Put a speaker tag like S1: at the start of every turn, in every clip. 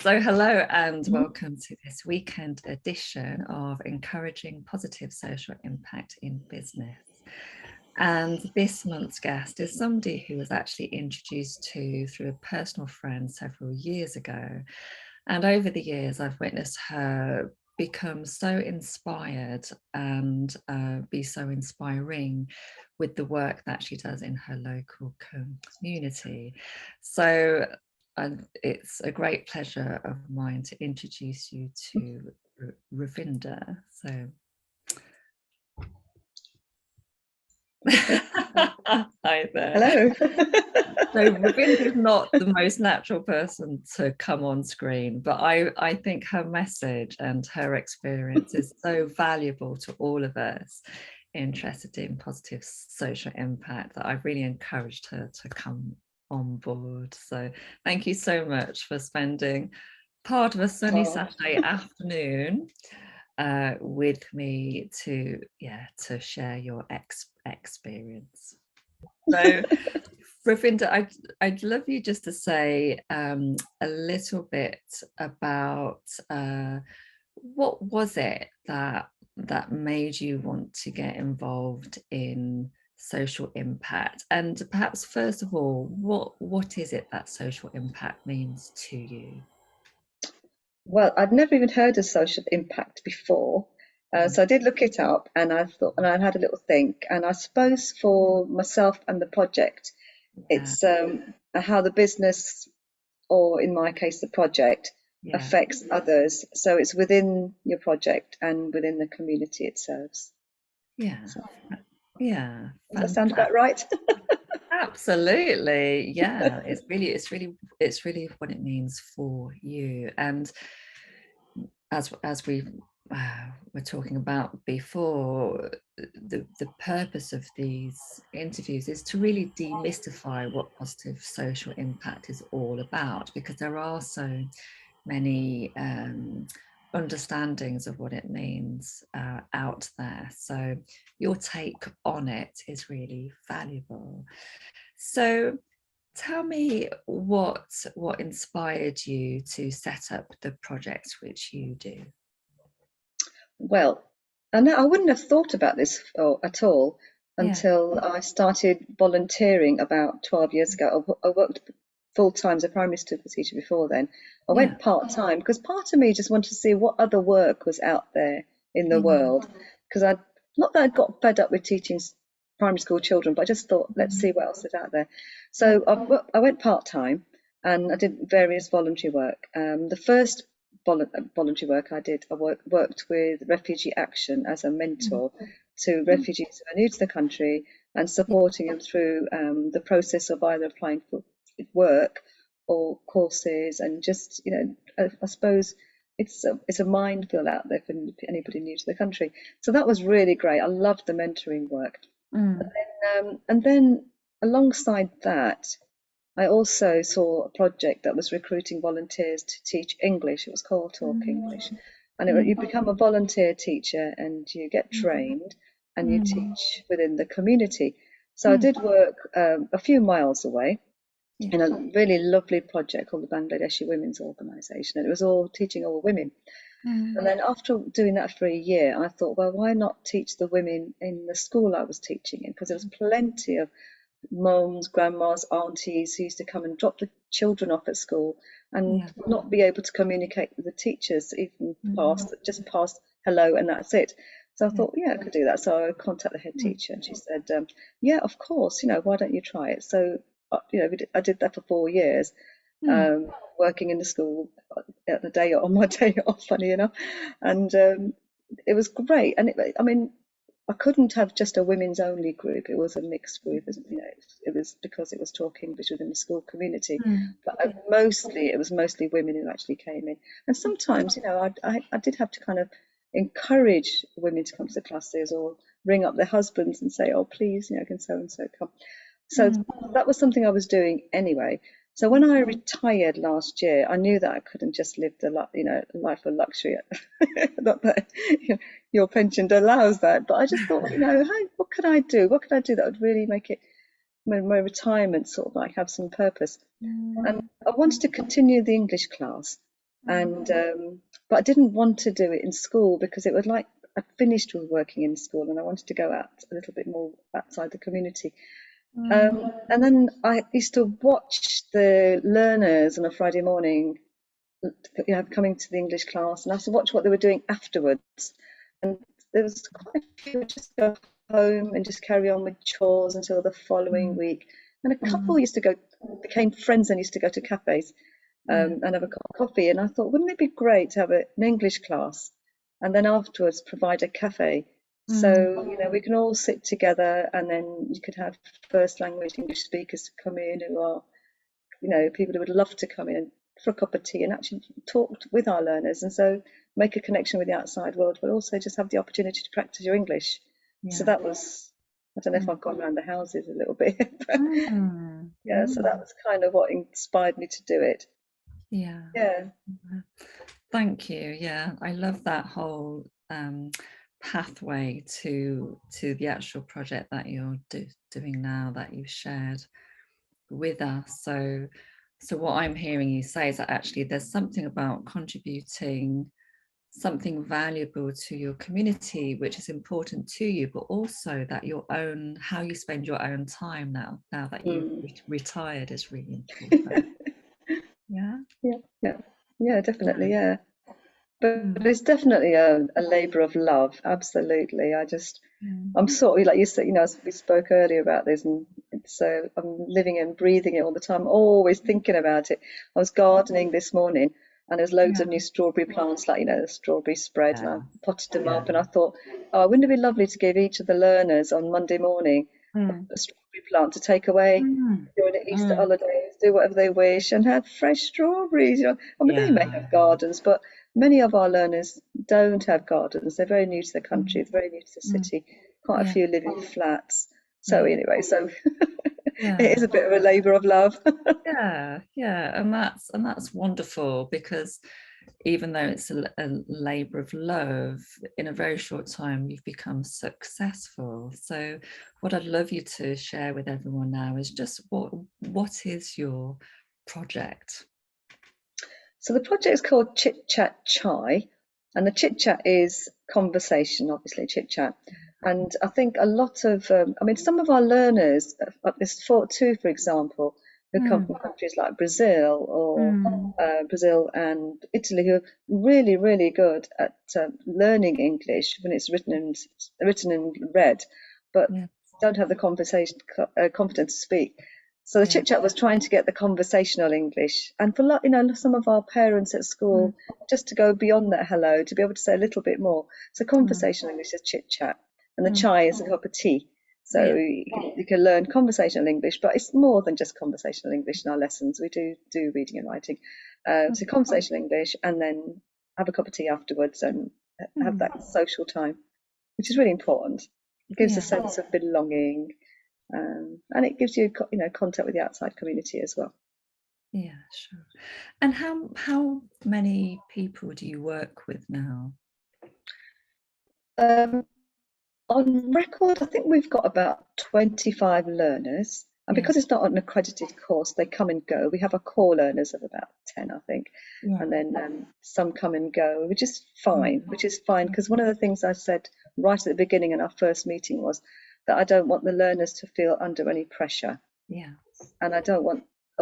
S1: So hello and welcome to this weekend edition of Encouraging Positive Social Impact in Business. And this month's guest is somebody who was actually introduced to through a personal friend several years ago. And over the years, I've witnessed her become so inspired and be so inspiring with the work that she does in her local community. So it's a great pleasure of mine to introduce you to Ravinder. So, hi there.
S2: Hello.
S1: So Ravinder is not the most natural person to come on screen, but I think her message and her experience is so valuable to all of us interested in positive social impact that I've really encouraged her to come on board. So thank you so much for spending part of a sunny Saturday afternoon with me to share your experience. So Ravinder, I'd love you just to say a little bit about what was it that made you want to get involved in social impact, and perhaps first of all, what is it that social impact means to you?
S2: Well, I'd never even heard of social impact before. So I did look it up and I thought, and I had a little think. And I suppose for myself and the project, it's how the business, or in my case, the project, affects others. So it's within your project and within the community it serves.
S1: Yeah.
S2: So,
S1: Yeah.
S2: does that sound about right?
S1: Absolutely. Yeah. It's really what it means for you. And as we were talking about before, the purpose of these interviews is to really demystify what positive social impact is all about, because there are so many understandings of what it means out there. So your take on it is really valuable. So tell me what inspired you to set up the project which you do.
S2: Well, I wouldn't have thought about this at all until I started volunteering about 12 years ago. I worked full time as a primary school teacher before then. I went part time because part of me just wanted to see what other work was out there in the world. Because not that I got fed up with teaching primary school children, but I just thought, let's see what else is out there. So I went part time and I did various voluntary work. The first voluntary work I did, I worked with Refugee Action as a mentor to refugees who are new to the country and supporting them through the process of either applying for work or courses, and just, I suppose it's a minefield out there for anybody new to the country. So that was really great. I loved the mentoring work. And then alongside that, I also saw a project that was recruiting volunteers to teach English. It was called Talk English. And you become a volunteer teacher and you get trained and you teach within the community. So I did work a few miles away in a really lovely project called the Bangladeshi Women's Organisation. And it was all teaching all women. And then after doing that for a year, I thought, well, why not teach the women in the school I was teaching in? Because there was plenty of mums, grandmas, aunties who used to come and drop the children off at school and not be able to communicate with the teachers, even just past hello and that's it. So I thought, I could do that. So I contacted the head teacher and she said, yeah, of course, why don't you try it? So, I did that for 4 years, working in the school on my day off, funny enough. And it was great. And I couldn't have just a women's only group. It was a mixed group. It was because it was Talk English within the school community. But it was mostly women who actually came in. And sometimes, I did have to kind of encourage women to come to the classes or ring up their husbands and say, oh, please, can so and so come. So that was something I was doing anyway. So when I retired last year, I knew that I couldn't just live a life of luxury. Not that your pension allows that, but I just thought, what could I do? What could I do that would really make it my retirement sort of like have some purpose? And I wanted to continue the English class, And but I didn't want to do it in school because it was like I'd finished with working in school and I wanted to go out a little bit more outside the community. And then I used to watch the learners on a Friday morning, coming to the English class, and I used to watch what they were doing afterwards. And there was quite a few who just go home and just carry on with chores until the following week. And a couple used to go, became friends and used to go to cafes and have a cup of coffee. And I thought, wouldn't it be great to have an English class and then afterwards provide a cafe? So, we can all sit together and then you could have first language English speakers come in who are, people who would love to come in for a cup of tea and actually talk with our learners. And so make a connection with the outside world, but also just have the opportunity to practice your English. So that was, I don't know if I've gone around the houses a little bit, but so that was kind of what inspired me to do it.
S1: Thank you. I love that whole pathway to the actual project that you're doing now, that you've shared with us. So what I'm hearing you say is that actually there's something about contributing something valuable to your community which is important to you, but also that how you spend your own time now that you've retired is really important.
S2: Definitely. But it's definitely a labor of love. Absolutely. I'm sort of like you said, we spoke earlier about this, and so I'm living and breathing it all the time, always thinking about it. I was gardening this morning and there's loads of new strawberry plants, like, the strawberry spread, and I potted them up and I thought, oh, wouldn't it be lovely to give each of the learners on Monday morning a strawberry plant to take away during the Easter holidays, do whatever they wish and have fresh strawberries. I mean, they may have gardens, but many of our learners don't have gardens. They're very new to the country, they're very new to the city. Quite a few live in flats. So anyway, it is a bit of a labour of love.
S1: And that's wonderful, because even though it's a labour of love, in a very short time you've become successful. So what I'd love you to share with everyone now is just what is your project?
S2: So the project is called Chit Chat Chai, and the chit chat is conversation, obviously, chit chat. And I think a lot of, some of our learners, there's two, for example, who come from countries like Brazil or Brazil and Italy, who are really, really good at learning English when it's written and read, but don't have the confidence to speak. So the chit chat was trying to get the conversational English, and for some of our parents at school, just to go beyond that hello, to be able to say a little bit more. So conversational English is chit chat, and the chai is a cup of tea. So you can learn conversational English, but it's more than just conversational English in our lessons. We do reading and writing. So conversational English, and then have a cup of tea afterwards and have that social time, which is really important. It gives a sense of belonging. And it gives you, contact with the outside community as well.
S1: Yeah, sure. And how many people do you work with now?
S2: On record, I think we've got about 25 learners. And because it's not an accredited course, they come and go. We have a core learners of about 10, I think. And then some come and go, which is fine, because one of the things I said right at the beginning in our first meeting was that I don't want the learners to feel under any pressure. And I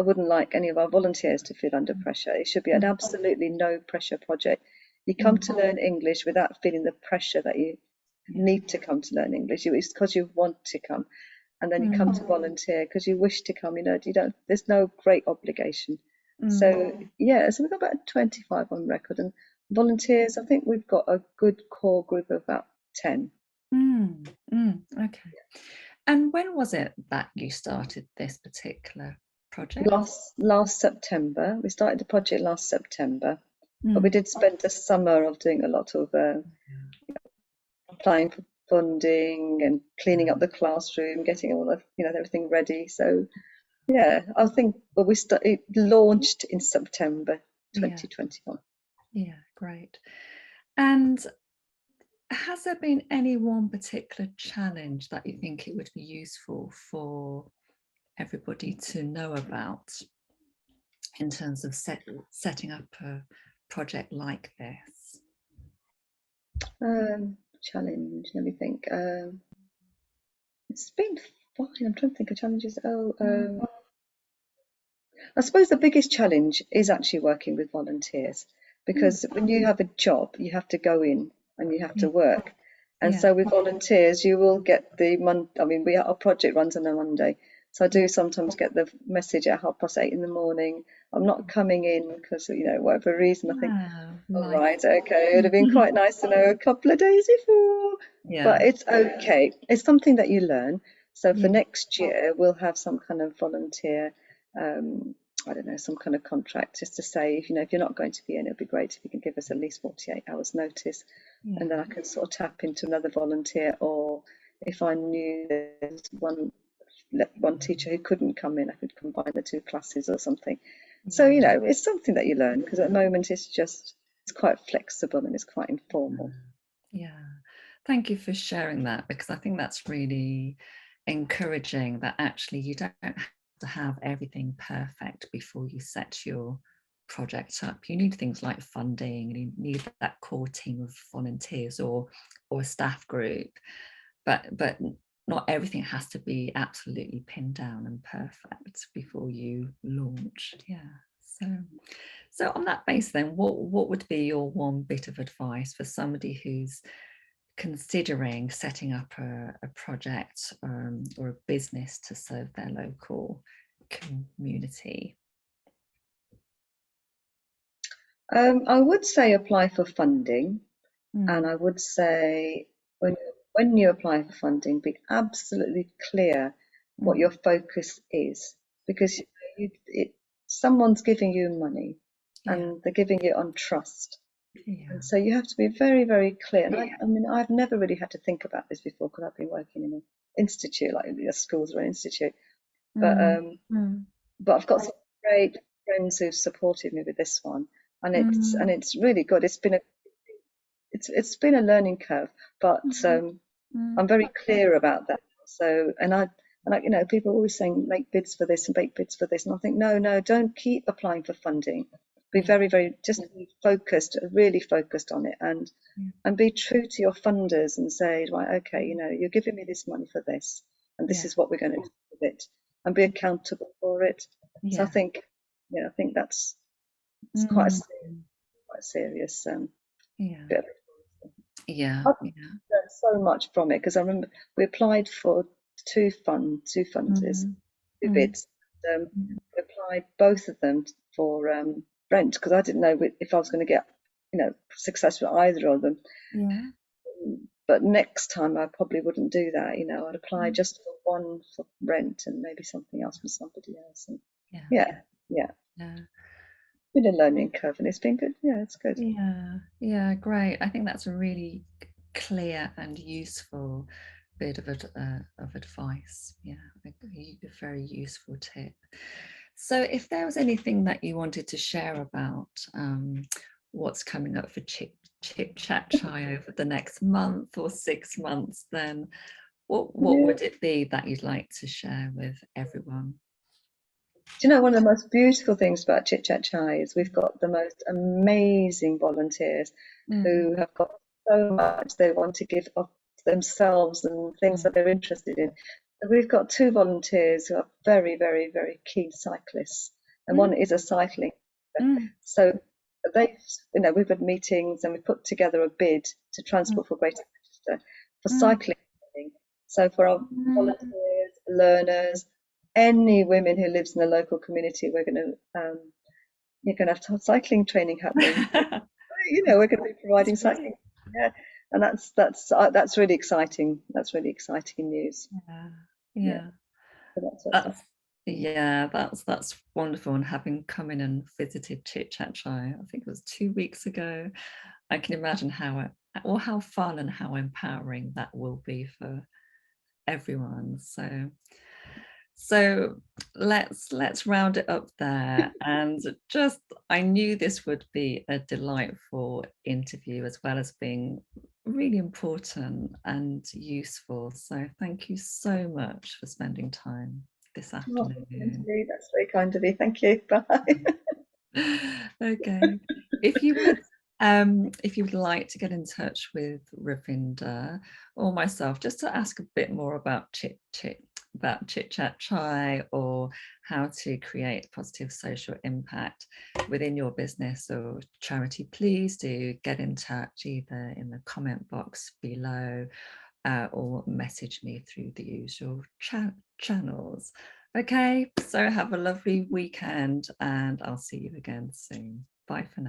S2: wouldn't like any of our volunteers to feel under pressure. It should be an absolutely no pressure project. You come to learn English without feeling the pressure that you need to come to learn English. It's because you want to come, and then you come to volunteer because you wish to come. There's no great obligation. So we've got about 25 on record, and volunteers, I think we've got a good core group of about 10.
S1: Okay. And when was it that you started this particular project?
S2: Last September. We started the project last September, but we did spend the summer of doing a lot of applying for funding and cleaning up the classroom, getting all of everything ready. So I think it launched in September 2021.
S1: Yeah, great. And has there been any one particular challenge that you think it would be useful for everybody to know about in terms of setting up a project like this?
S2: Challenge, let me think. It's been fine. I'm trying to think of challenges. I suppose the biggest challenge is actually working with volunteers, because when you have a job, you have to go in and you have to work. And so with volunteers, you will get the month. I mean, our project runs on a Monday. So I do sometimes get the message at 8:30 in the morning. I'm not coming in because, whatever reason. I think, all right, okay, it would have been quite nice to know a couple of days before. But it's okay. It's something that you learn. So for next year, we'll have some kind of volunteer, I don't know, some kind of contract, just to say, if you're not going to be in, it'd be great if you can give us at least 48 hours notice, and then I can sort of tap into another volunteer. Or if I knew there's one teacher who couldn't come in, I could combine the two classes or something. So, it's something that you learn, because at the moment it's quite flexible and it's quite informal.
S1: Yeah. Thank you for sharing that, because I think that's really encouraging, that actually you don't have to have everything perfect before you set your project up. You need things like funding, and you need that core team of volunteers or a staff group, but not everything has to be absolutely pinned down and perfect before you launch. So on that base then, what would be your one bit of advice for somebody who's considering setting up a project or a business to serve their local community?
S2: I would say apply for funding, and I would say when you apply for funding, be absolutely clear what your focus is, because someone's giving you money and they're giving it on trust. And so you have to be very, very clear. And I mean, I've never really had to think about this before, because I've been working in an institute, like a schools or an institute. But I've got some great friends who've supported me with this one, and it's really good. It's been a learning curve, but I'm very clear about that. So, and I, people are always saying make bids for this and make bids for this, and I think no, don't keep applying for funding. Be very, very just be focused, really focused on it, and be true to your funders and say, right, okay, you're giving me this money for this, and this is what we're going to do with it, and be accountable for it. So I think that's quite a serious bit. I've learned so much from it, because I remember we applied for two funders, two bids. We applied both of them for rent, because I didn't know if I was going to get successful at either of them. But next time I probably wouldn't do that. I'd apply just for one for rent and maybe something else for somebody else. And been a learning curve, and it's been good. It's good.
S1: Great. I think that's a really clear and useful bit of advice. A very useful tip. So if there was anything that you wanted to share about what's coming up for Chit Chat Chai over the next month or 6 months, then what would it be that you'd like to share with everyone?
S2: Do you know, one of the most beautiful things about Chit Chat Chai is we've got the most amazing volunteers who have got so much they want to give of themselves and things that they're interested in. So we've got two volunteers who are very, very, very keen cyclists, and one is a cycling. So we've had meetings, and we put together a bid to Transport for Greater Manchester for cycling. So for our volunteers, learners, any women who lives in the local community, you're going to have cycling training happening. We're going to be providing cycling. And that's really exciting. That's really exciting news.
S1: That's wonderful. And having come in and visited Chit Chat Chai, I think it was 2 weeks ago, I can imagine how fun and how empowering that will be for everyone. So let's round it up there. And I knew this would be a delightful interview, as well as being really important and useful. So thank you so much for spending time this afternoon.
S2: That's very kind of you. Thank you. Bye.
S1: Okay. If you would like to get in touch with Ravinder or myself, just to ask a bit more about Chit Chat Chai, or how to create positive social impact within your business or charity, please do get in touch either in the comment box below, or message me through the usual channels. Okay, so have a lovely weekend and I'll see you again soon. Bye for now.